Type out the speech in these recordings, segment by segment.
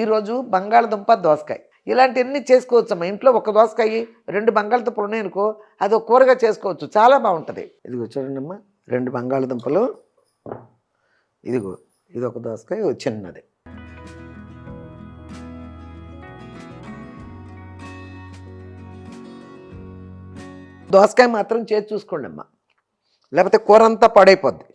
ఈరోజు బంగాళదుంప దోసకాయ ఇలాంటివన్నీ చేసుకోవచ్చమ్మా. ఇంట్లో ఒక దోసకాయ 2 బంగాళదుంపలు ఉన్నాయనుకో, అది ఒక కూరగా చేసుకోవచ్చు, చాలా బాగుంటుంది. ఇదిగో చూడండమ్మా, 2 బంగాళదుంపలు, ఇదిగో ఇది ఒక దోసకాయ చిన్నది. దోసకాయ మాత్రం చేసి చూసుకోండి అమ్మా, లేకపోతే కూర అంతా పాడైపోద్ది.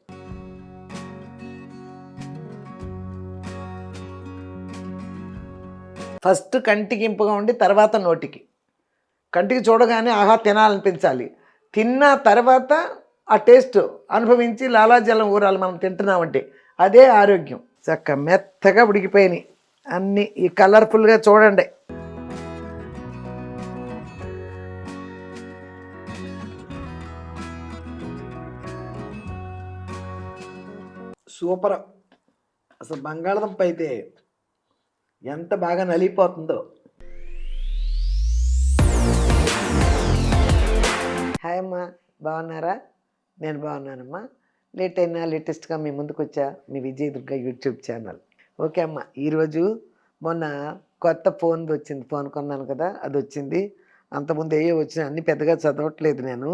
ఫస్ట్ కంటికి ఇంపుగా ఉండి తర్వాత నోటికి. కంటికి చూడగానే ఆహా తినాలనిపించాలి, తిన్న తర్వాత ఆ టేస్ట్ అనుభవించి లాలాజలం ఊరాలి మనం తింటున్నామంటే. అదే ఆరోగ్యం. చక్క మెత్తగా ఉడికిపోయినాయి అన్నీ. ఈ కలర్ఫుల్గా చూడండి. సూపర్. అసలు బంగాళదుంప అయితే ఎంత బాగా నలిగిపోతుందో. హాయ్ అమ్మా, బాగున్నారా? నేను బాగున్నానమ్మా. లేట్ అయినా లేటెస్ట్గా మీ ముందుకు వచ్చా, మీ Vijay Durga YouTube channel. Okay అమ్మా, ఈరోజు మొన్న కొత్త ఫోన్ వచ్చింది, ఫోన్ కొన్నాను కదా, అది వచ్చింది. అంతకుముందు ఏయో వచ్చినాయి, అన్నీ పెద్దగా చదవట్లేదు నేను.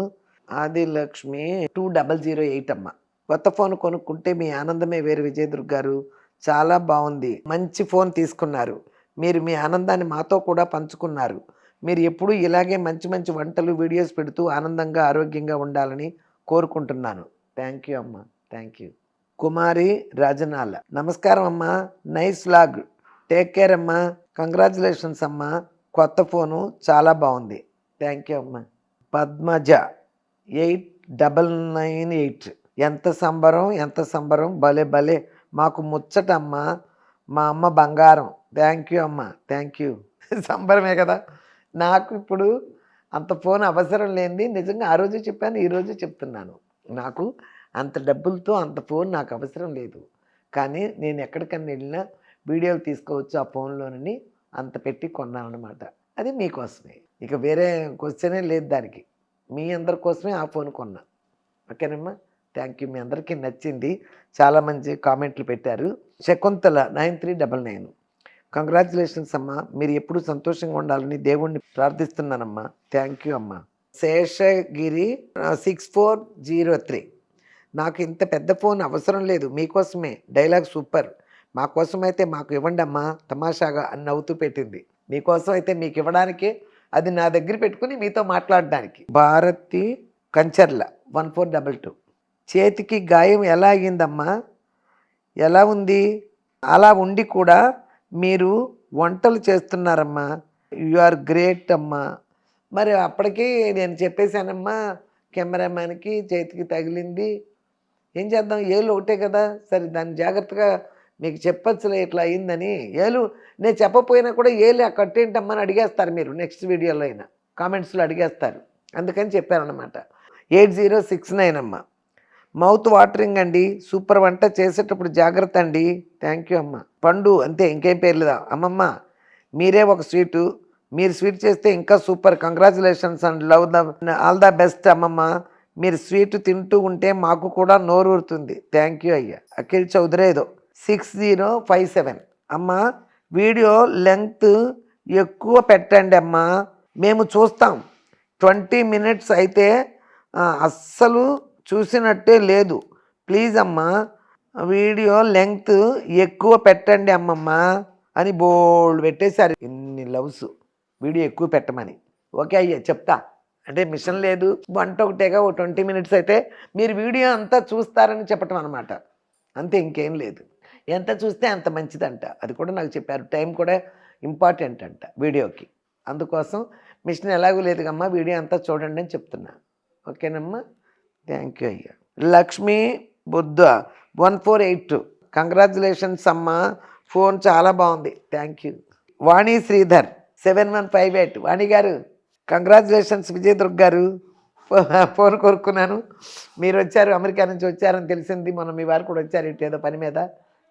ఆదిలక్ష్మి 2008 అమ్మ. కొత్త ఫోన్ కొనుక్కుంటే మీ ఆనందమే వేరు విజయ్ దుర్గారు. చాలా బాగుంది, మంచి ఫోన్ తీసుకున్నారు. మీరు మీ ఆనందాన్ని మాతో కూడా పంచుకున్నారు. మీరు ఎప్పుడూ ఇలాగే మంచి మంచి వంటలు వీడియోస్ పెడుతూ ఆనందంగా ఆరోగ్యంగా ఉండాలని కోరుకుంటున్నాను. థ్యాంక్ యూ అమ్మా, థ్యాంక్ యూ. కుమారి రాజనాల, నమస్కారం అమ్మా, నైస్ లాగ్, టేక్ కేర్ అమ్మా, కంగ్రాచులేషన్స్ అమ్మా, కొత్త ఫోను చాలా బాగుంది. థ్యాంక్ యూ అమ్మా. పద్మజ 8998, ఎంత సంబరం ఎంత సంబరం, భలే భలే, మాకు ముచ్చటమ్మా, మా అమ్మ బంగారం. థ్యాంక్ యూ అమ్మా, థ్యాంక్ యూ. సంబరమే కదా. నాకు ఇప్పుడు అంత ఫోన్ అవసరం లేనిది నిజంగా ఆ రోజు చెప్పాను, ఈరోజు చెప్తున్నాను. నాకు అంత డబ్బులతో అంత ఫోన్ నాకు అవసరం లేదు. కానీ నేను ఎక్కడికన్నా వెళ్ళినా వీడియోలు తీసుకోవచ్చు ఆ ఫోన్లోనని అంత పెట్టి కొన్నానమాట. అది మీకోసమే, ఇక వేరే క్వశ్చనే లేదు దానికి. మీ అందరి కోసమే ఆ ఫోన్ కొన్నా. ఓకేనమ్మా, థ్యాంక్ యూ. మీ అందరికీ నచ్చింది, చాలా మంచి కామెంట్లు పెట్టారు. శకుంతల 9399, కంగ్రాచులేషన్స్ అమ్మా, మీరు ఎప్పుడు సంతోషంగా ఉండాలని దేవుణ్ణి ప్రార్థిస్తున్నానమ్మా. థ్యాంక్ యూ అమ్మా. శేషగిరి 6403, నాకు ఇంత పెద్ద ఫోన్ అవసరం లేదు, మీకోసమే, డైలాగ్ సూపర్, మా కోసం అయితే మాకు ఇవ్వండి అమ్మా తమాషాగా అని నవ్వుతూ పెట్టింది. మీకోసం అయితే మీకు ఇవ్వడానికి, అది నా దగ్గర పెట్టుకుని మీతో మాట్లాడడానికి. భారతి కంచర్ల 1422, చేతికి గాయం ఎలా అయ్యిందమ్మా, ఎలా ఉంది? అలా ఉండి కూడా మీరు వంటలు చేస్తున్నారమ్మా, యు ఆర్ గ్రేట్ అమ్మా. మరి అప్పటికి నేను చెప్పేశానమ్మా, కెమెరామ్యాన్కి చేతికి తగిలింది, ఏం చేద్దాం, ఏళ్ళు ఒకటే కదా, సరే దాన్ని జాగ్రత్తగా మీకు చెప్పచ్చులే ఇట్లా అయిందని. ఏలు నేను చెప్పపోయినా కూడా ఏలు ఆ కట్టేంటమ్మా అని అడిగేస్తారు మీరు, నెక్స్ట్ వీడియోలో అయినా కామెంట్స్లో అడిగేస్తారు, అందుకని చెప్పారనమాట. 8069 అమ్మ, మౌత్ వాటరింగ్ అండి, సూపర్, వంట చేసేటప్పుడు జాగ్రత్త అండి. థ్యాంక్ యూ అమ్మ. పండు అంతే, ఇంకేం పేర్లేదా అమ్మమ్మ, మీరే ఒక స్వీటు, మీరు స్వీట్ చేస్తే ఇంకా super, congratulations and love the all the best అమ్మమ్మ, మీరు స్వీట్ తింటూ ఉంటే మాకు కూడా నోరూరుతుంది. థ్యాంక్ యూ అయ్యా. అఖిల్ చౌదరి ఏదో 6057 అమ్మ, వీడియో లెంగ్త్ ఎక్కువ పెట్టండి అమ్మా, మేము చూస్తాం. 20 minutes అయితే అస్సలు చూసినట్టే లేదు, ప్లీజ్ అమ్మా వీడియో లెంగ్త్ ఎక్కువ పెట్టండి అమ్మమ్మ అని బోల్డ్ పెట్టేశారు. ఇన్ని లవ్స్ వీడియో ఎక్కువ పెట్టమని. ఓకే అయ్యా చెప్తా, అంటే మిషన్ లేదు, వంట ఒకటేగా, ఓ 20 minutes అయితే మీరు వీడియో అంతా చూస్తారని చెప్పటం అనమాట, అంతే, ఇంకేం లేదు. ఎంత చూస్తే అంత మంచిదంట, అది కూడా నాకు చెప్పారు. టైం కూడా ఇంపార్టెంట్ అంట వీడియోకి, అందుకోసం మిషన్ ఎలాగూ లేదుగమ్మా, వీడియో అంతా చూడండి అని చెప్తున్నా. ఓకేనమ్మా, థ్యాంక్ యూ అయ్యా. లక్ష్మీ బుద్ధ 1482, కంగ్రాచులేషన్స్ అమ్మా, ఫోన్ చాలా బాగుంది. Thank you. వాణి శ్రీధర్ 7158, వాణి గారు కంగ్రాచులేషన్స్ విజయ్ దుర్గ్ గారు, ఫోన్ కొనుక్కున్నాను, మీరు వచ్చారు, అమెరికా నుంచి వచ్చారని తెలిసింది, మొన్న మీ వారు కూడా వచ్చారు ఇటు ఏదో పని మీద,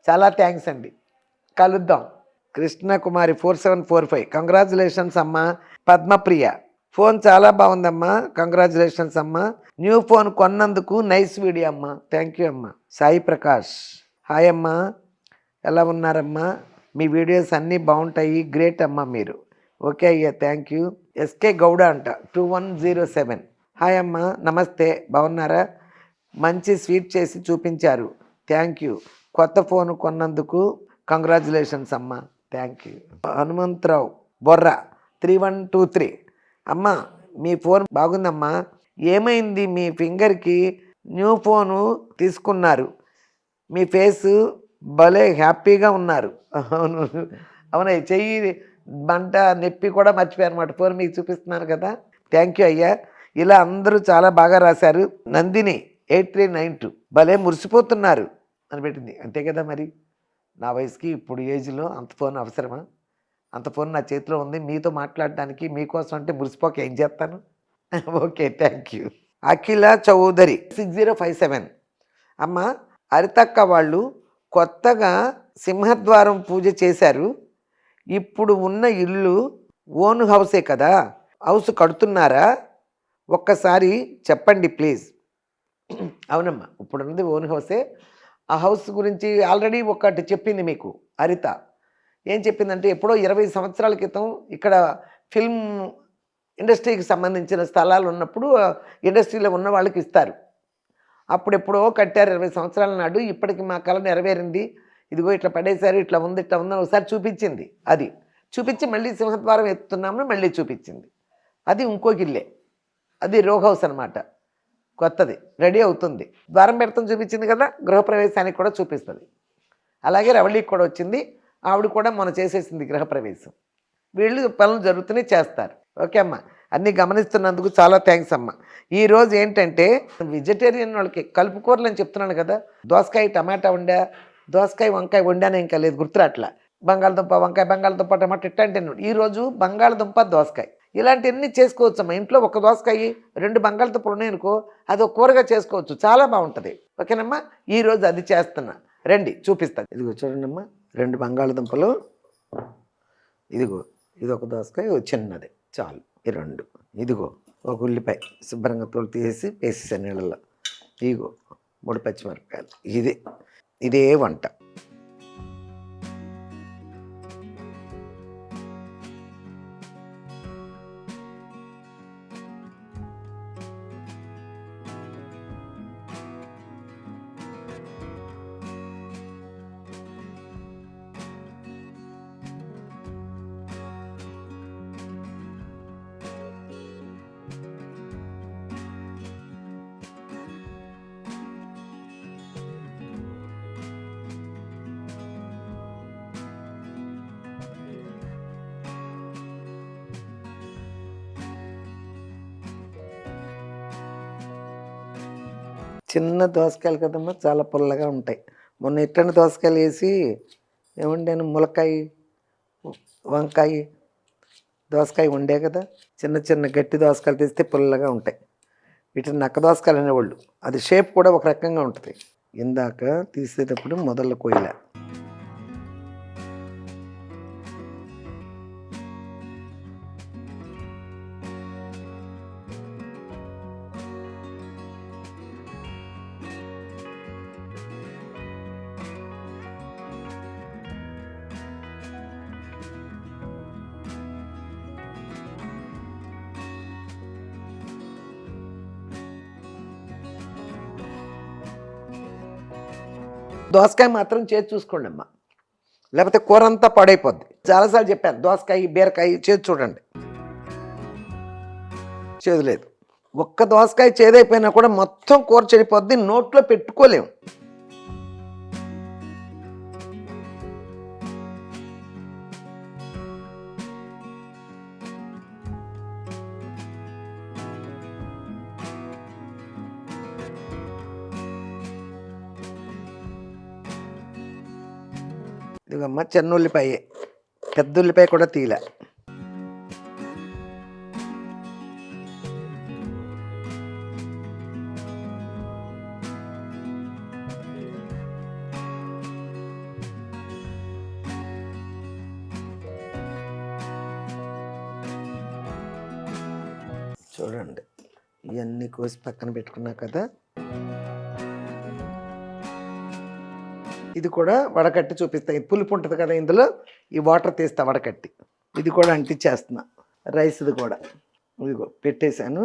చాలా థ్యాంక్స్ అండి, కలుద్దాం. కృష్ణకుమారి 4745, కంగ్రాచులేషన్స్ అమ్మా. పద్మప్రియ, ఫోన్ చాలా బాగుందమ్మా, కంగ్రాచులేషన్స్ అమ్మా, న్యూ ఫోన్ కొన్నందుకు నైస్ వీడియో అమ్మా. థ్యాంక్ యూ అమ్మా. సాయి ప్రకాష్, హాయ్ అమ్మా, ఎలా ఉన్నారమ్మా, మీ వీడియోస్ అన్నీ బాగుంటాయి, గ్రేట్ అమ్మ మీరు. ఓకే అయ్యా, థ్యాంక్ యూ. ఎస్కే గౌడ అంట 2107. హాయ్ అమ్మ, నమస్తే, బాగున్నారా? మంచి స్వీట్ చేసి చూపించారు, థ్యాంక్ యూ. కొత్త ఫోన్ కొన్నందుకు కంగ్రాచులేషన్స్ అమ్మ, థ్యాంక్ యూ. హనుమంతరావు బొర్రా 3123. అమ్మ మీ ఫోన్ బాగుందమ్మా, ఏమైంది మీ ఫింగర్కి? న్యూ ఫోను తీసుకున్నారు, మీ ఫేసు భలే హ్యాపీగా ఉన్నారు. అవును అవునా, చెయ్యి బంట నొప్పి కూడా మర్చిపోయారు అనమాట. ఫోన్ మీకు చూపిస్తున్నాను కదా. థ్యాంక్ యూ అయ్యా. ఇలా అందరూ చాలా బాగా రాశారు. నందిని 8392 భలే మురిసిపోతున్నారు అని పెట్టింది. అంతే కదా మరి, నా వయసుకి ఇప్పుడు ఏజ్లో అంత ఫోన్ అవసరమా? అంత ఫోన్ నా చేతిలో ఉంది, మీతో మాట్లాడడానికి, మీకోసం అంటే మురిసిపోక ఏం చేస్తాను. Okay, thank you. Akhila Chaudhary 6057. అమ్మ, హరితక్క వాళ్ళు కొత్తగా సింహద్వారం పూజ చేశారు, ఇప్పుడు ఉన్న ఇల్లు ఓన్ హౌసే కదా, హౌస్ కడుతున్నారా? ఒక్కసారి చెప్పండి ప్లీజ్. అవునమ్మా, ఇప్పుడున్నది ఓన్ హౌసే. ఆ హౌస్ గురించి ఆల్రెడీ ఒకటి చెప్పింది మీకు హరిత. ఏం చెప్పిందంటే, ఎప్పుడో 20 సంవత్సరాల క్రితం ఇక్కడ ఫిల్మ్ ఇండస్ట్రీకి సంబంధించిన స్థలాలు ఉన్నప్పుడు ఇండస్ట్రీలో ఉన్న వాళ్ళకి ఇస్తారు. అప్పుడెప్పుడో కట్టారు 20 సంవత్సరాల నాడు. ఇప్పటికి మా కళ నెరవేరింది, ఇదిగో ఇట్లా పడేశారు, ఇట్లా ఉంది, ఇట్లా ఉందని ఒకసారి చూపించింది. అది చూపించి మళ్ళీ సింహద్వారం ఎత్తున్నామని మళ్ళీ చూపించింది. అది ఇంకొక ఇల్లే, అది రో హౌస్ అనమాట, కొత్తది రెడీ అవుతుంది. ద్వారం పెడతాం చూపించింది కదా, గృహప్రవేశానికి కూడా చూపిస్తుంది. అలాగే రవళికి కూడా వచ్చింది, ఆవిడ కూడా మనం చేసేసింది గృహప్రవేశం. వీళ్ళు పనులు జరుగుతూనే చేస్తారు. ఓకే అమ్మ, అన్నీ గమనిస్తున్నందుకు చాలా థ్యాంక్స్ అమ్మ. ఈరోజు ఏంటంటే వెజిటేరియన్ వాళ్ళకి కలుపుకూరలు అని చెప్తున్నాను కదా, దోసకాయ టమాటా వండా, దోసకాయ వంకాయ వండాను, ఇంకా లేదు గుర్తురాట్లా. బంగాళదుంప వంకాయ, బంగాళదుంప టమాటా ఇట్లాంటి. ఈరోజు బంగాళదుంప దోసకాయ ఇలాంటివన్నీ చేసుకోవచ్చు అమ్మ. ఇంట్లో ఒక దోసకాయ 2 బంగాళదుంపలు ఉన్నాయనుకో, అది ఒక కూరగా చేసుకోవచ్చు, చాలా బాగుంటుంది. ఓకేనమ్మా, ఈరోజు అది చేస్తున్నా, రండి చూపిస్తాను. ఇదిగో చూడండమ్మా, 2 బంగాళదుంపలు, ఇదిగో ఇది ఒక దోసకాయ చిన్నది చాలు, ఈ 2. ఇదిగో ఒక ఉల్లిపాయ శుభ్రంగా తోలు తీసి వేసేసాను నీళ్ళలో. ఇదిగో 3 పచ్చిమిరపకాయలు. ఇదే వంట. చిన్న దోసకాయలు కదమ్మా, చాలా పుల్లగా ఉంటాయి. మొన్న ఇట్టని దోసకాయలు వేసి ఏమండాను, ములక్కాయ వంకాయ దోసకాయ వండే కదా. చిన్న చిన్న గట్టి దోసకాయలు తీస్తే పుల్లగా ఉంటాయి. వీటిని నక్క దోసకాయలు అనేవాళ్ళు. అది షేప్ కూడా ఒక రకంగా ఉంటుంది. ఇందాక తీసేటప్పుడు మొదలు కోయలే. దోసకాయ మాత్రం చేసి చూసుకోండి అమ్మా, లేకపోతే కూర అంతా పాడైపోద్ది. చాలాసార్లు చెప్పాను, దోసకాయ బీరకాయ చేసి చూడండి, చేదు లేదు. ఒక్క దోసకాయ చేదైపోయినా కూడా మొత్తం కూర చెడిపోద్ది, నోట్లో పెట్టుకోలేము. ఇదిగమ్మ చిన్న ఉల్లిపాయ, పెద్ద ఉల్లిపాయ కూడా తీల. చూడండి, ఇవన్నీ కోసి పక్కన పెట్టుకున్నా కదా. ఇది కూడా వడకట్టి చూపిస్తా. ఇది పులుపు ఉంటుంది కదా, ఇందులో ఈ వాటర్ తీస్తా వడకట్టి. ఇది కూడా అంటించేస్తున్నా. రైస్ది కూడా ఇదిగో పెట్టేశాను.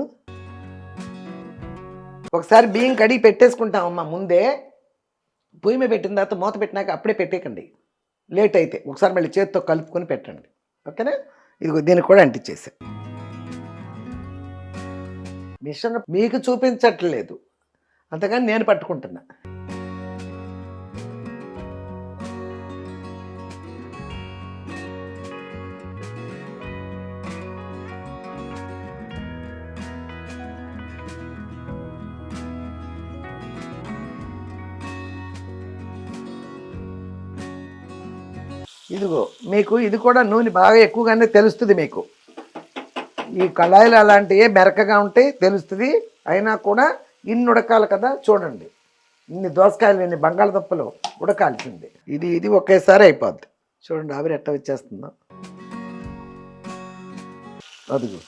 ఒకసారి బియ్యం కడిగి పెట్టేసుకుంటామమ్మా ముందే. పొయ్యి మీద పెట్టిన తర్వాత మూత పెట్టినాక అప్పుడే పెట్టేయకండి, లేట్ అయితే. ఒకసారి మళ్ళీ చేతితో కలుపుకొని పెట్టండి, ఓకేనా. ఇదిగో దీనికి కూడా అంటించేసా. మిషన్ మీకు చూపించట్లేదు, అంతగాని నేను పట్టుకుంటున్నా. ఇదిగో మీకు ఇది కూడా నూనె బాగా ఎక్కువగానే తెలుస్తుంది మీకు. ఈ కళాయిలు అలాంటివి మెరకగా ఉంటే తెలుస్తుంది. అయినా కూడా ఇన్ని ఉడకాలి కదా, చూడండి. ఇన్ని దోసకాయలు, ఇన్ని బంగాళదుంపలు ఉడకాల్సింది. ఇది ఒకేసారి అయిపోద్ది. చూడండి ఆవిరి ఎట్ట వచ్చేస్తుందో. అదిగో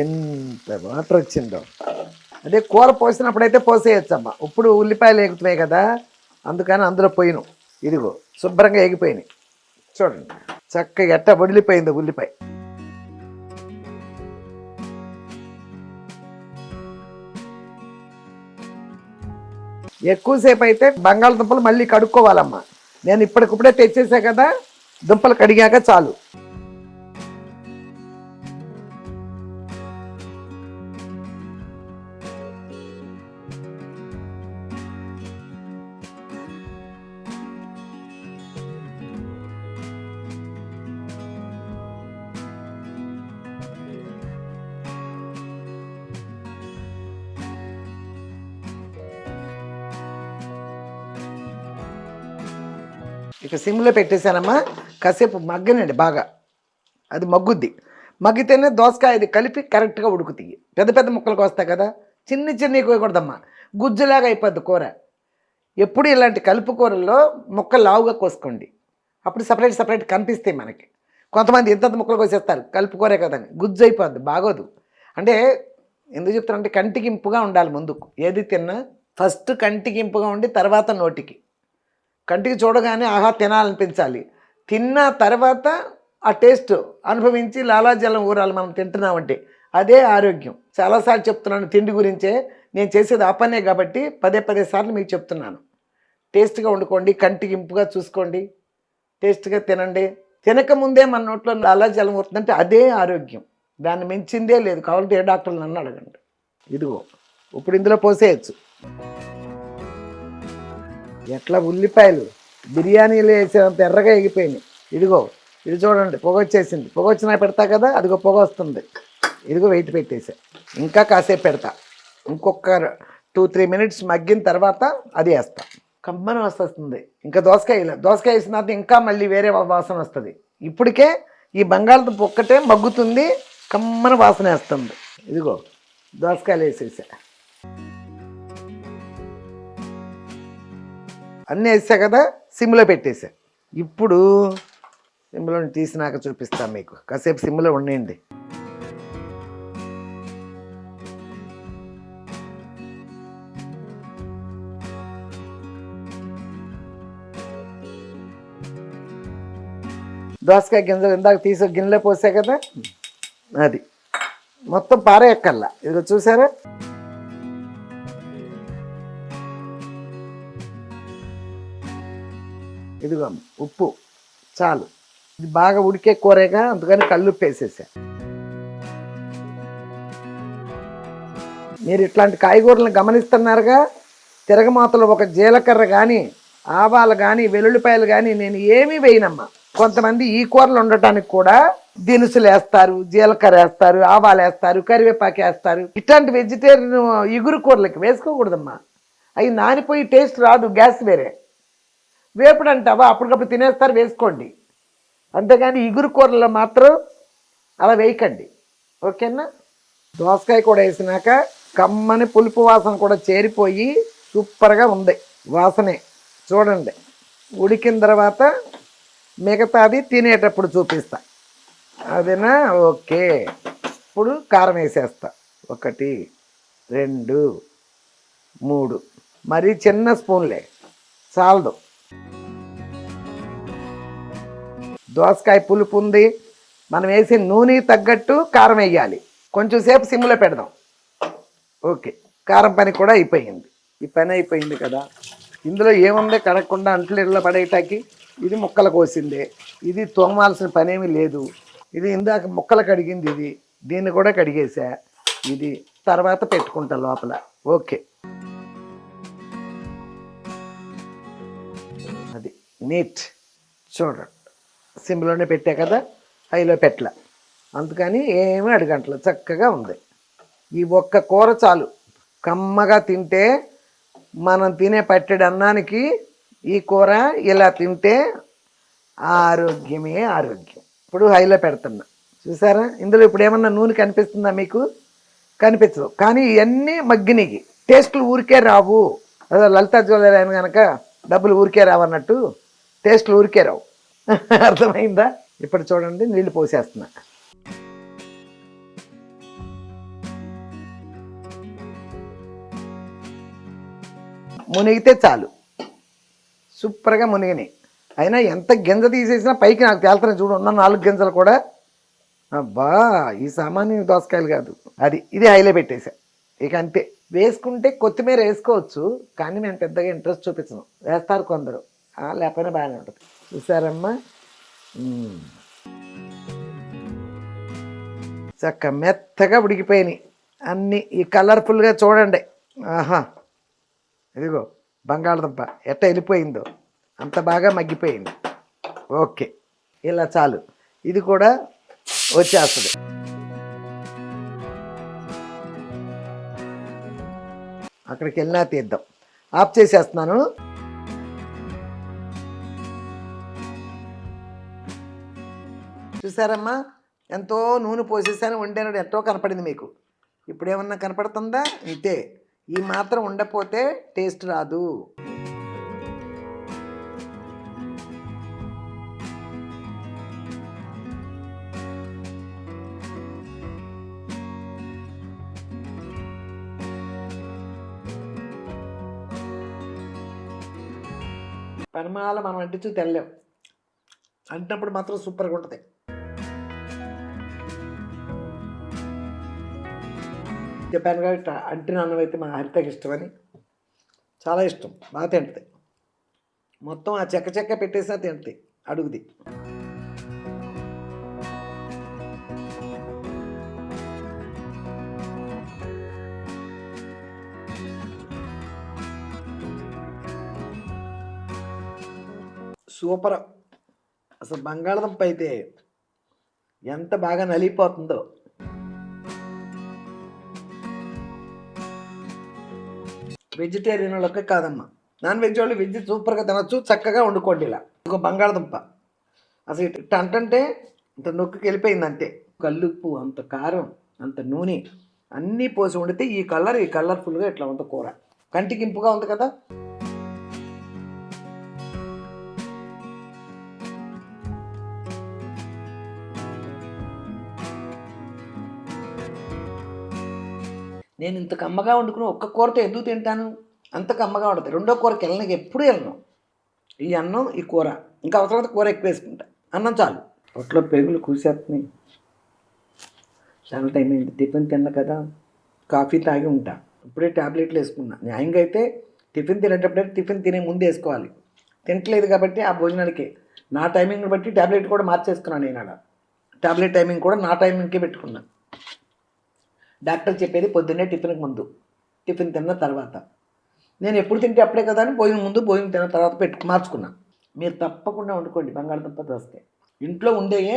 ఎంత వాటర్ వచ్చిందో. అదే కూర పోసినప్పుడైతే పోసేయచ్చమ్మా. ఇప్పుడు ఉల్లిపాయలు ఎగుతున్నాయి కదా, అందుకని అందులో పోయిను. ఇదిగో శుభ్రంగా ఎగిపోయినాయి. చూడండి చక్కగా ఎట్ట వడిలిపోయింది ఉల్లిపాయ. ఎక్కువసేపు అయితే బంగాళదుంపలు మళ్ళీ కడుక్కోవాలమ్మా. నేను ఇప్పటికిప్పుడే తెచ్చేసా కదా, దుంపలు కడిగాక చాలు. ఇక సిమ్లో పెట్టేశానమ్మా. కాసేపు మగ్గనండి బాగా, అది మగ్గుద్ది. మగ్గితేనే దోసకాయ అది కలిపి కరెక్ట్గా ఉడుకుతాయి. పెద్ద పెద్ద ముక్కలకు వస్తాయి కదా, చిన్న కోయకూడదమ్మా, గుజ్జులాగా అయిపోద్ది కూర. ఎప్పుడు ఇలాంటి కలుపు కూరల్లో ముక్కలు లావుగా కోసుకోండి, అప్పుడు సపరేట్ కనిపిస్తాయి మనకి. కొంతమంది ఇంత ముక్కలు కోసేస్తారు, కలుపు కూరే కదని గుజ్జు అయిపోద్ది, బాగోదు. అంటే ఎందుకు చెప్తానంటే కంటికి ఇంపుగా ఉండాలి. ముందుకు ఏది తిన్నా ఫస్ట్ కంటికి ఇంపుగా ఉండి తర్వాత నోటికి. కంటికి చూడగానే ఆహా తినాలనిపించాలి, తిన్న తర్వాత ఆ టేస్ట్ అనుభవించి లాలాజలం ఊరాలి మనం తింటున్నామంటే. అదే ఆరోగ్యం. చాలాసార్లు చెప్తున్నాను తిండి గురించే. నేను చేసేది ఆ పనే కాబట్టి పదే సార్లు మీకు చెప్తున్నాను. టేస్ట్గా వండుకోండి, కంటికి ఇంపుగా చూసుకోండి, టేస్ట్గా తినండి. తినకముందే మన నోట్లో లాలాజలం ఊరుతుందంటే అదే ఆరోగ్యం, దాన్ని మించిందే లేదు. కావాలంటే ఏ డాక్టర్లు నన్ను అడగండి. ఇదిగో ఇప్పుడు ఇందులో పోసేయచ్చు. ఎట్లా ఉల్లిపాయలు బిర్యానీలో వేసేంత ఎర్రగా ఎగిపోయినాయి. ఇదిగో ఇది చూడండి, పొగ వచ్చేసింది. పొగ వచ్చినా పెడతా కదా, అదిగో పొగ వస్తుంది. ఇదిగో వెయిట్ పెట్టేసా. ఇంకా కాసేపు పెడతా. ఇంకొక 2-3 మినిట్స్ మగ్గిన తర్వాత అది వేస్తా. కమ్మన వస్తుంది. ఇంకా దోసకాయ వేసిన తర్వాత ఇంకా మళ్ళీ వేరే వాసన వస్తుంది. ఇప్పటికే ఈ బంగాళదుంప ఒక్కటే మగ్గుతుంది, కమ్మన వాసన వేస్తుంది. ఇదిగో దోసకాయలు వేసేసా. అన్నీ వేసా కదా, సిమ్లో పెట్టేసా. ఇప్పుడు సిమ్లో తీసినాక చూపిస్తాను మీకు. కాసేపు సిమ్లో ఉండండి. దోసకాయ గింజలు ఇందాక తీసి గిన్నెలో పోసా కదా, అది మొత్తం పారేయక్కర్లా. ఇదిగో చూసారా, ఇదిగో ఉప్పు చాలు. ఇది బాగా ఉడికే కూరేగా, అందుకని కల్లుప్పు వేసేసా. మీరు ఇట్లాంటి కాయగూరలను గమనిస్తున్నారుగా. తిరగమాతలో ఒక జీలకర్ర కానీ, ఆవాలు కానీ, వెల్లుల్లిపాయలు కానీ నేను ఏమీ వేయనమ్మా. కొంతమంది ఈ కూరలు ఉండటానికి కూడా దినుసులు వేస్తారు, జీలకర్ర వేస్తారు, ఆవాలు వేస్తారు, కరివేపాకు వేస్తారు. ఇట్లాంటి వెజిటేరియన్ ఇగురు కూరలకి వేసుకోకూడదమ్మా. అవి నానిపోయి టేస్ట్ రాదు, గ్యాస్ వేరే. వేపుడు అంటావా, అప్పటికప్పుడు తినేస్తారు, వేసుకోండి. అంతేగాని ఇగురు కూరలో మాత్రం అలా వేయకండి, ఓకేనా. దోసకాయ కూడా వేసినాక కమ్మని పులుపు వాసన కూడా చేరిపోయి సూపర్గా ఉంది వాసనే. చూడండి ఉడికిన తర్వాత మిగతాది తినేటప్పుడు చూపిస్తా, అదేనా. ఓకే, ఇప్పుడు కారం వేసేస్తా. 1 2 3, మరీ చిన్న స్పూన్లే చాలదు. దోసకాయ పులుపు ఉంది. మనం వేసి నూనె తగ్గట్టు కారం వేయాలి. కొంచెం సేపు సిమ్లో పెడదాం. ఓకే, కారం పని కూడా అయిపోయింది. ఈ పని అయిపోయింది కదా. ఇందులో ఏముంది కడగకుండా అంట్లు ఇళ్ళ పడేయటానికి. ఇది ముక్కలు కోసిందే, ఇది తోమాల్సిన పనేమీ లేదు. ఇది ఇందాక ముక్కలు కడిగింది, ఇది దీన్ని కూడా కడిగేసా. ఇది తర్వాత పెట్టుకుంటా లోపల. ఓకే, అది నీట్. చూడండి, సిమ్లోనే పెట్టా కదా, హైలో పెట్టలే, అందుకని ఏమీ అడగంటలేదు, చక్కగా ఉంది. ఈ ఒక్క కూర చాలు, కమ్మగా తింటే. మనం తినే పట్టెడు అన్నానికి ఈ కూర ఇలా తింటే ఆరోగ్యమే ఆరోగ్యం. ఇప్పుడు హైలో పెడుతున్నా, చూసారా? ఇందులో ఇప్పుడు ఏమన్నా నూనె కనిపిస్తుందా మీకు? కనిపించదు. కానీ ఇవన్నీ మగ్గినవి, టేస్టులు ఊరికే రావు. అదే లలితా జ్యువెలరీ అయిన కనుక డబ్బులు ఊరికే రావన్నట్టు టేస్టులు ఊరికే రావు. అర్థమైందా? ఇప్పుడు చూడండి, నీళ్లు పోసేస్తున్నా. మునిగితే చాలు, సూపర్గా మునిగినాయి. అయినా ఎంత గింజ తీసేసినా పైకి నాకు తేలుతున్నాయి చూడు, ఉన్న 4 గింజలు కూడా. అబ్బా, ఈ సామాన్య దోసకాయలు కాదు. అది ఇది హైలో పెట్టేసా. ఇక అంతే. వేసుకుంటే కొత్తిమీర వేసుకోవచ్చు, కానీ మేము పెద్దగా ఇంట్రెస్ట్ చూపించను. వేస్తారు కొందరు, లేకపోయినా బాగానే ఉంటుంది. చూసారమ్మా, చక్క మెత్తగా ఉడికిపోయినాయి అన్నీ. ఈ కలర్ఫుల్గా చూడండి. ఆహా, ఇదిగో బంగాళదుంప ఎట్ట వెళ్ళిపోయిందో, అంత బాగా మగ్గిపోయింది. ఓకే, ఇలా చాలు. ఇది కూడా వచ్చేస్తుంది. అక్కడికి వెళ్ళినా తీద్దాం. ఆఫ్ చేసేస్తున్నాను. చూసారమ్మా, ఎంతో నూనె పోసేసాను, వండాను, ఎంతో కనపడింది మీకు. ఇప్పుడు ఏమన్నా కనపడుతుందా? ఇంతే. ఈ మాత్రం ఉండకపోతే టేస్ట్ రాదు. పరమాల మనం అంటించు తెల్లేం, అంటినప్పుడు మాత్రం సూపర్గా ఉంటుంది. చెప్పాను కాబట్టి అంటిన అన్నం అయితే మా హరితకి ఇష్టమని, చాలా ఇష్టం, బాగా తింటుంది. మొత్తం ఆ చెక్క చెక్క పెట్టేసినా తింటుంది అడుగుది. సూపర్. అసలు బంగాళదుంప అయితే ఎంత బాగా నలిగిపోతుందో. వెజిటేరియన్ వాళ్ళకే కాదమ్మా, నాన్ వెజ్ వాళ్ళు వెజ్ సూపర్గా తినచ్చు, చక్కగా వండుకోండి. ఇలా ఇంకో బంగాళదుంప అసలు ఇట్లా అంటే ఇంత నొక్కికి వెళ్ళిపోయింది అంతే. కల్లుప్పు, అంత కారం, అంత నూనె అన్నీ పోసి వండితే ఈ కలర్ఫుల్గా ఇట్లా ఉంటుంది కూర. కంటికి ఇంపుగా ఉంది కదా. నేను ఇంత కమ్మగా వండుకుని ఒక్క కూరతో ఎందుకు తింటాను? అంత కమ్మగా ఉంటుంది. రెండో కూరకి వెళ్ళడానికి ఎప్పుడు వెళ్ళను. ఈ అన్నం, ఈ కూర, ఇంకా అవసరమైతే కూర ఎక్కువ వేసుకుంటా. అన్నం చాలు. ఒట్లో పెగులు కూసేస్తున్నాయి. చాలా టైం అయింది, టిఫిన్ తిన్నా కదా, కాఫీ తాగి ఉంటా. ఇప్పుడే ట్యాబ్లెట్లు వేసుకున్నా. న్యాయంగా అయితే టిఫిన్ తినేటప్పుడే టిఫిన్ తినే ముందు వేసుకోవాలి. తినట్లేదు కాబట్టి ఆ భోజనానికి నా టైమింగ్ని బట్టి ట్యాబ్లెట్ కూడా మార్చేసుకున్నాను. నేను ఆడ ట్యాబ్లెట్ టైమింగ్ కూడా నా టైమింగ్కే పెట్టుకున్నాను. డాక్టర్ చెప్పేది పొద్దున్నే టిఫిన్కి ముందు, టిఫిన్ తిన్న తర్వాత. నేను ఎప్పుడు తింటే అప్పుడే కదా అని భోజనం ముందు, భోజనం తిన్న తర్వాత మార్చుకున్నా. మీరు తప్పకుండా వండుకోండి బంగాళదుంప దోసకాయ. ఇంట్లో ఉండేయే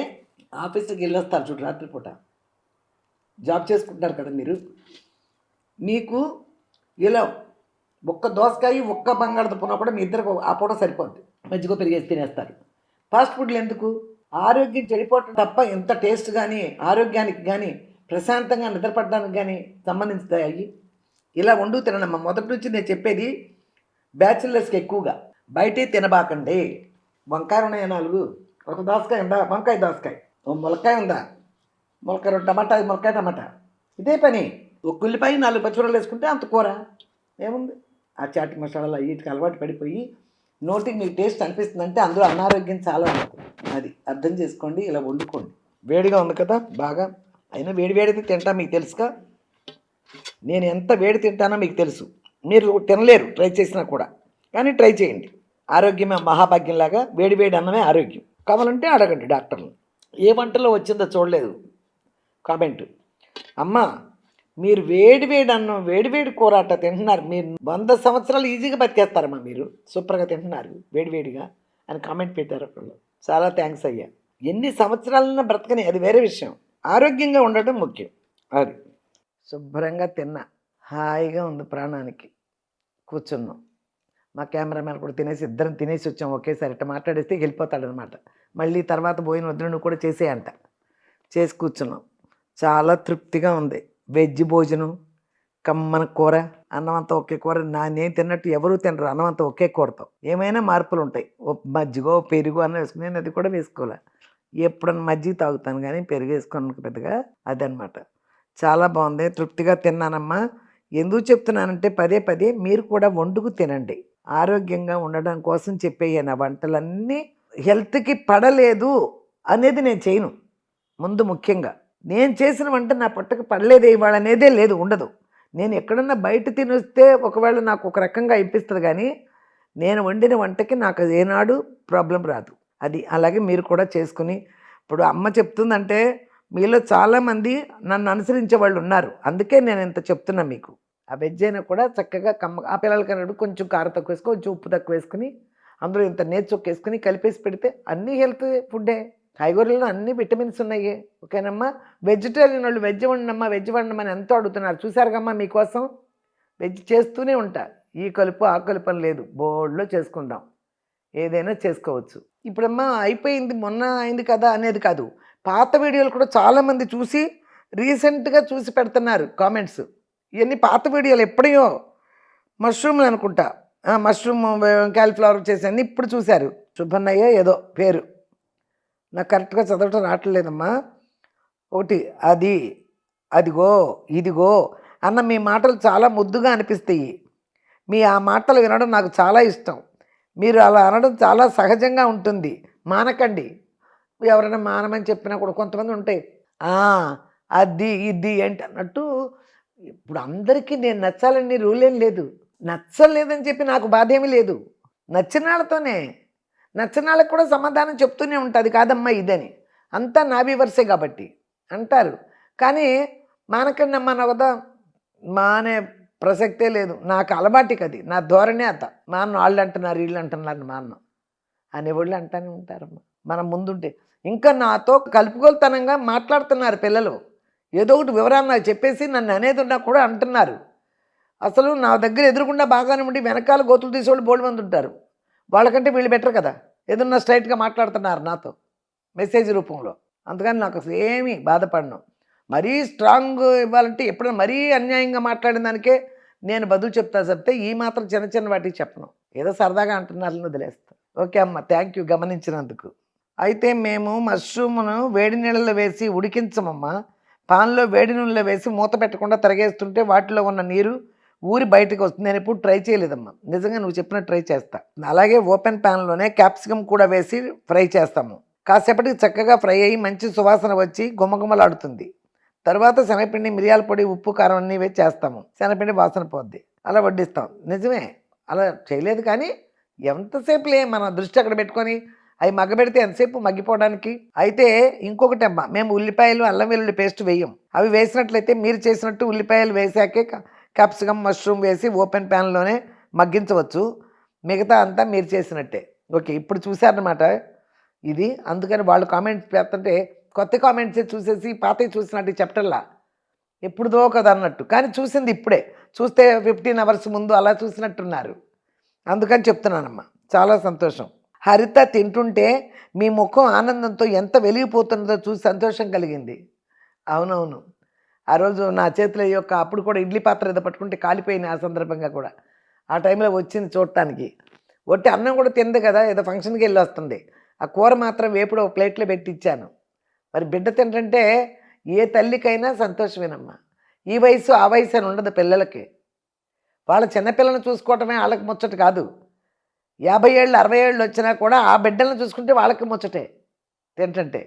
ఆఫీస్కి వెళ్ళొస్తారు చూడు, రాత్రిపూట జాబ్ చేసుకుంటారు కదా మీరు. మీకు ఇలా ఒక్క దోసకాయ, ఒక్క బంగాళదుంప ఉన్నప్పుడు మీ ఇద్దరికి ఆ పూట సరిపోద్ది. మజ్జిగ పెరిగేసి తినేస్తారు. ఫాస్ట్ ఫుడ్లు ఎందుకు? ఆరోగ్యం చెడిపోవటం తప్ప ఎంత టేస్ట్ కానీ, ఆరోగ్యానికి కానీ, ప్రశాంతంగా నిద్రపడడానికి కానీ సంబంధించుతాయి. ఇలా వండు తినమ్మా. మొదటి నుంచి నేను చెప్పేది బ్యాచిలర్స్కి ఎక్కువగా బయటే తినబాకండి. వంకాయ ఉన్నాయా 4, ఒక దోసకాయ ఉందా, వంకాయ దోసకాయ, ఓ ములక్కాయ ఉందా, ములక్కాయ, 2 టమాటా, ములక్కాయ టమాటా, ఇదే పని. ఒక ఉల్లిపాయ, 4 పచ్చిమిరపకాయలు వేసుకుంటే అంత కూర ఏముంది. ఆ చాటి మసాలాలు వీటికి అలవాటు పడిపోయి నోటికి మీకు టేస్ట్ అనిపిస్తుందంటే అందులో అనారోగ్యం చాలా ఉంటుంది. అది అర్థం చేసుకోండి, ఇలా వండుకోండి. వేడిగా ఉంది కదా బాగా, అయినా వేడి వేడితే తింటా మీకు తెలుసుగా. నేను ఎంత వేడి తింటానో మీకు తెలుసు. మీరు తినలేరు ట్రై చేసినా కూడా, కానీ ట్రై చేయండి. ఆరోగ్యమే మహాభాగ్యంలాగా వేడి వేడి అన్నమే ఆరోగ్యం. కావాలంటే అడగండి డాక్టర్లు. ఏ వంటలో వచ్చిందో చూడలేదు కామెంట్. అమ్మ మీరు వేడి వేడి అన్నం వేడి వేడి కూర అట్ట తింటున్నారు, మీరు 100 సంవత్సరాలు ఈజీగా బతికేస్తారమ్మా, మీరు సూపర్గా తింటున్నారు వేడి వేడిగా అని కామెంట్ పెట్టారు ఒకళ్ళు. చాలా థ్యాంక్స్ అయ్యా. ఎన్ని సంవత్సరాలన్నా బ్రతకని అది వేరే విషయం, ఆరోగ్యంగా ఉండటం ముఖ్యం. అది శుభ్రంగా తిన్నా, హాయిగా ఉంది ప్రాణానికి. కూర్చున్నాం, మా కెమెరామ్యాన్ కూడా తినేసి, ఇద్దరం తినేసి వచ్చాం ఒకేసారి. ఇట్లా మాట్లాడేస్తే వెళ్ళిపోతాడనమాట. మళ్ళీ తర్వాత పోయిన వద్దు నువ్వు కూడా చేసేయంట. చేసి కూర్చున్నాం, చాలా తృప్తిగా ఉంది. వెజ్ భోజనం, కమ్మన కూర, అన్నం అంతా ఒకే కూర. నేను తిన్నట్టు ఎవరూ తినరు, అన్నం అంతా ఒకే కూరతో. ఏమైనా మార్పులు ఉంటాయి, మజ్జిగో పెరుగు అన్న వేసుకుని, నేను అది కూడా వేసుకోలే. ఎప్పుడన్నా మజ్జిగ తాగుతాను కానీ పెరుగు వేసుకోను పెద్దగా. అదనమాట. చాలా బాగుంది, తృప్తిగా తిన్నానమ్మా. ఎందుకు చెప్తున్నానంటే పదే పదే మీరు కూడా వండుకు తినండి. ఆరోగ్యంగా ఉండడం కోసం చెప్పేయను. వంటలన్నీ హెల్త్కి పడలేదు అనేది నేను చేయను. ముందు ముఖ్యంగా నేను చేసిన వంట నా పొట్టకు పడలేదు ఇవాళ అనేదే లేదు, ఉండదు. నేను ఎక్కడన్నా బయట తినొస్తే ఒకవేళ నాకు ఒక రకంగా అనిపిస్తుంది, కానీ నేను వండిన వంటకి నాకు ఏనాడు ప్రాబ్లం రాదు. అది అలాగే మీరు కూడా చేసుకుని, ఇప్పుడు అమ్మ చెప్తుందంటే మీలో చాలామంది నన్ను అనుసరించే వాళ్ళు ఉన్నారు, అందుకే నేను ఇంత చెప్తున్నా మీకు. ఆ వెజ్ అయినా కూడా చక్కగా ఆ పిల్లలకి అన్నాడు కొంచెం కారం తక్కువ వేసుకొని, కొంచెం ఉప్పు తక్కువ వేసుకుని, అందులో ఇంత నేర్చొక్క వేసుకుని కలిపేసి పెడితే అన్నీ హెల్త్ ఫుడ్డే. కాయగూరలలో అన్ని విటమిన్స్ ఉన్నాయి. ఓకేనమ్మా. వెజిటేరియన్ వాళ్ళు వెజ్ వండమ్మా వెజ్ వండమని ఎంతో అడుగుతున్నారు, చూసారు కమ్మా. మీకోసం వెజ్ చేస్తూనే ఉంటా. ఈ కలుపు ఆ కలుపు అని లేదు, బోర్డులో చేసుకుందాం, ఏదైనా చేసుకోవచ్చు. ఇప్పుడమ్మా అయిపోయింది మొన్న అయింది కదా అనేది కాదు, పాత వీడియోలు కూడా చాలామంది చూసి రీసెంట్గా చూసి పెడుతున్నారు కామెంట్స్. ఇవన్నీ పాత వీడియోలు ఎప్పుడో, మష్రూమ్లు అనుకుంటా, మష్రూమ్ క్యాలీఫ్లవర్ చేసి ఇప్పుడు చూశారు. సుబ్బన్నయ్య ఏదో పేరు, నాకు కరెక్ట్గా చదవటం రావట్లేదమ్మా. ఒకటి అది, అదిగో, ఇదిగో అన్న మీ మాటలు చాలా ముద్దుగా అనిపిస్తాయి. మీ ఆ మాటలు వినడం నాకు చాలా ఇష్టం. మీరు అలా అనడం చాలా సహజంగా ఉంటుంది, మానకండి. ఎవరైనా మానమని చెప్పినా కూడా కొంతమంది ఉంటాయి, అది ఇది ఏంటి అన్నట్టు. ఇప్పుడు అందరికీ నేను నచ్చాలని రూల్ ఏం లేదు. నచ్చలేదని చెప్పి నాకు బాధ ఏమీ లేదు. నచ్చిన వాళ్ళతోనే, నచ్చిన వాళ్ళకి కూడా సమాధానం చెప్తూనే ఉంటుంది, కాదమ్మా ఇదని. అంతా నా వ్యూవర్సే కాబట్టి అంటారు. కానీ మానకండి అమ్మా నా కదా, మానే ప్రసక్తే లేదు. నాకు అలవాటికి అది, నా ధోరణే అత. మా అన్న వాళ్ళు అంటున్నారు వీళ్ళు అంటున్నారు, మా అన్న అనేవాళ్ళు అంటూనే ఉంటారమ్మా. మనం ముందుంటే ఇంకా నాతో కలుపుకోలుతనంగా మాట్లాడుతున్నారు పిల్లలు. ఏదో ఒకటి వివరాన్ని నాకు చెప్పేసి నన్ను అనేది ఉన్నా కూడా అంటున్నారు. అసలు నా దగ్గర ఎదురుకుండా బాగానే ఉండి వెనకాల గోతులు తీసేవాళ్ళు బోల్డ్ మంది ఉంటారు. వాళ్ళకంటే వీళ్ళు బెటర్ కదా, ఏదన్నా స్ట్రైట్గా మాట్లాడుతున్నారు నాతో మెసేజ్ రూపంలో. అందుకని నాకు అసలు ఏమీ బాధపడను. మరీ స్ట్రాంగ్ ఇవ్వాలంటే ఎప్పుడైనా మరీ అన్యాయంగా మాట్లాడిన దానికే నేను బదులు చెప్తా చెప్తే, ఈ మాత్రం చిన్న చిన్న వాటికి చెప్పను. ఏదో సరదాగా అంటున్నారని వదిలేస్తా. ఓకే అమ్మ, థ్యాంక్ యూ గమనించినందుకు. అయితే మేము మష్రూమ్ను వేడి నీళ్ళలో వేసి ఉడికించమమ్మా. పాన్లో వేడి నూనెలో వేసి మూత పెట్టకుండా తరిగేస్తుంటే వాటిలో ఉన్న నీరు ఊరి బయటకు వస్తుంది. నేను ఎప్పుడు ట్రై చేయలేదమ్మా, నిజంగా నువ్వు చెప్పినట్టు ట్రై చేస్తా. అలాగే ఓపెన్ ప్యాన్లోనే క్యాప్సికమ్ కూడా వేసి ఫ్రై చేస్తాము. కాసేపటికి చక్కగా ఫ్రై అయ్యి మంచి సువాసన వచ్చి గుమగుమలాడుతుంది. తర్వాత శనగపిండి, మిరియాల పొడి, ఉప్పు, కారం అన్నీ వేసి చేస్తాము. శనగపిండి వాసన పోద్ది, అలా వడ్డిస్తాం. నిజమే, అలా చేయలేదు కానీ ఎంతసేపులే మన దృష్టి అక్కడ పెట్టుకొని అవి మగ్గబెడితే ఎంతసేపు మగ్గిపోవడానికి. అయితే ఇంకొకటి అమ్మా, మేము ఉల్లిపాయలు అల్లం వెల్లుల్లి పేస్ట్ వేయం. అవి వేసినట్లయితే మీరు చేసినట్టు ఉల్లిపాయలు వేసాకే క్యాప్సికమ్ మష్రూమ్ వేసి ఓపెన్ ప్యాన్లోనే మగ్గించవచ్చు. మిగతా అంతా మీరు చేసినట్టే. ఓకే, ఇప్పుడు చూశారనమాట ఇది. అందుకని వాళ్ళు కామెంట్స్ పెడుతుంటే కొత్త కామెంట్సే చూసేసి పాతవి చూసినట్టు చెప్పటల్లా, ఎప్పుడుదో కదా అన్నట్టు. కానీ చూసింది ఇప్పుడే, చూస్తే 15 అవర్స్ ముందు అలా చూసినట్టున్నారు. అందుకని చెప్తున్నానమ్మా, చాలా సంతోషం. హరిత తింటుంటే మీ ముఖం ఆనందంతో ఎంత వెలిగిపోతున్నదో చూసి సంతోషం కలిగింది. అవునవును, ఆ రోజు నా చేతిలో యొక్క అప్పుడు కూడా ఇడ్లీ పాత్ర ఏదో పట్టుకుంటే కాలిపోయింది. ఆ సందర్భంగా కూడా ఆ టైంలో వచ్చింది చూడటానికి. ఒట్టి అన్నం కూడా తింది కదా, ఏదో ఫంక్షన్కి వెళ్ళి వస్తుంది. ఆ కూర మాత్రం వేపుడు ఒక ప్లేట్లో పెట్టి ఇచ్చాను. మరి బిడ్డ తింటుంటే ఏ తల్లికైనా సంతోషమేనమ్మా. ఈ వయసు ఆ వయసు అని ఉండదు పిల్లలకి. వాళ్ళ చిన్నపిల్లని చూసుకోవటమే వాళ్ళకి ముచ్చట కాదు. 50 ఏళ్ళు 60 ఏళ్ళు వచ్చినా కూడా ఆ బిడ్డలను చూసుకుంటే వాళ్ళకి ముచ్చటే ఏంటంటే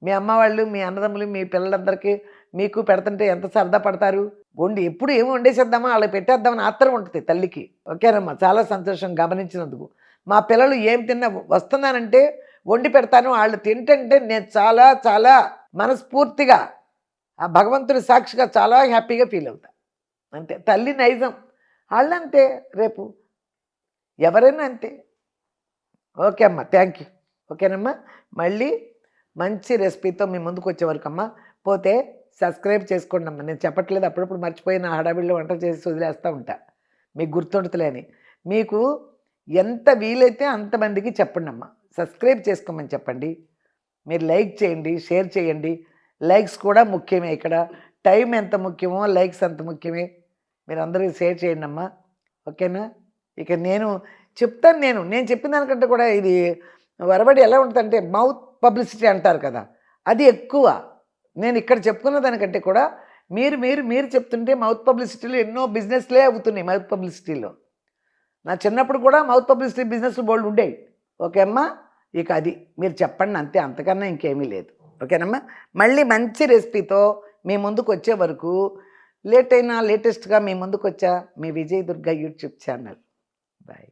మీ అమ్మ వాళ్ళు మీ అన్నదమ్ములు మీ పిల్లలందరికీ మీకు పెడుతుంటే ఎంత సరదా పడతారు. వండి ఎప్పుడు ఏమి వండేసేద్దామా వాళ్ళకి పెట్టేద్దామని ఆత్రం ఉంటుంది తల్లికి. ఓకేనమ్మా, చాలా సంతోషం గమనించినందుకు. మా పిల్లలు ఏం తిన్నా వస్తున్నానంటే వండి పెడతాను, వాళ్ళు తింటుంటే నేను చాలా చాలా మనస్ఫూర్తిగా ఆ భగవంతుడి సాక్షిగా చాలా హ్యాపీగా ఫీల్ అవుతా. అంతే తల్లి నైజం. వాళ్ళంతే రేపు ఎవరైనా అంతే. ఓకే అమ్మా, థ్యాంక్ యూ. ఓకేనమ్మా, మళ్ళీ మంచి రెసిపీతో మీ ముందుకు వచ్చే వరకు అమ్మా. పోతే సబ్స్క్రైబ్ చేసుకోండి అమ్మా. నేను చెప్పట్లేదు, అప్పుడప్పుడు మర్చిపోయిన హడావిడిలో వంట చేసి వదిలేస్తూ ఉంటా, మీకు గుర్తుండతలే అని. మీకు ఎంత వీలైతే అంతమందికి చెప్పండి అమ్మా, సబ్స్క్రైబ్ చేసుకోమని చెప్పండి. మీరు లైక్ చేయండి, షేర్ చేయండి. లైక్స్ కూడా ముఖ్యమే. ఇక్కడ టైం ఎంత ముఖ్యమో లైక్స్ అంత ముఖ్యమే. మీరు అందరికీ షేర్ చేయండి అమ్మా. ఓకేనా? ఇక నేను చెప్తాను. నేను చెప్పిన దానికంటే కూడా ఇది వరబడి ఎలా ఉంటుందంటే మౌత్ పబ్లిసిటీ అంటారు కదా, అది ఎక్కువ. నేను ఇక్కడ చెప్పుకున్న దానికంటే కూడా మీరు మీరు మీరు చెప్తుంటే మౌత్ పబ్లిసిటీలో ఎన్నో బిజినెస్లే అవుతున్నాయి. మౌత్ పబ్లిసిటీలో నా చిన్నప్పుడు కూడా మౌత్ పబ్లిసిటీ బిజినెస్లు బోల్డ్ ఉండేవి. ఓకే అమ్మా, ఇక అది మీరు చెప్పండి అంతే, అంతకన్నా ఇంకేమీ లేదు. ఓకేనమ్మా, మళ్ళీ మంచి రెసిపీతో మీ ముందుకు వచ్చే వరకు లేటెస్ట్గా మీ ముందుకు వచ్చా మీ Vijay Durga YouTube channel. Bye.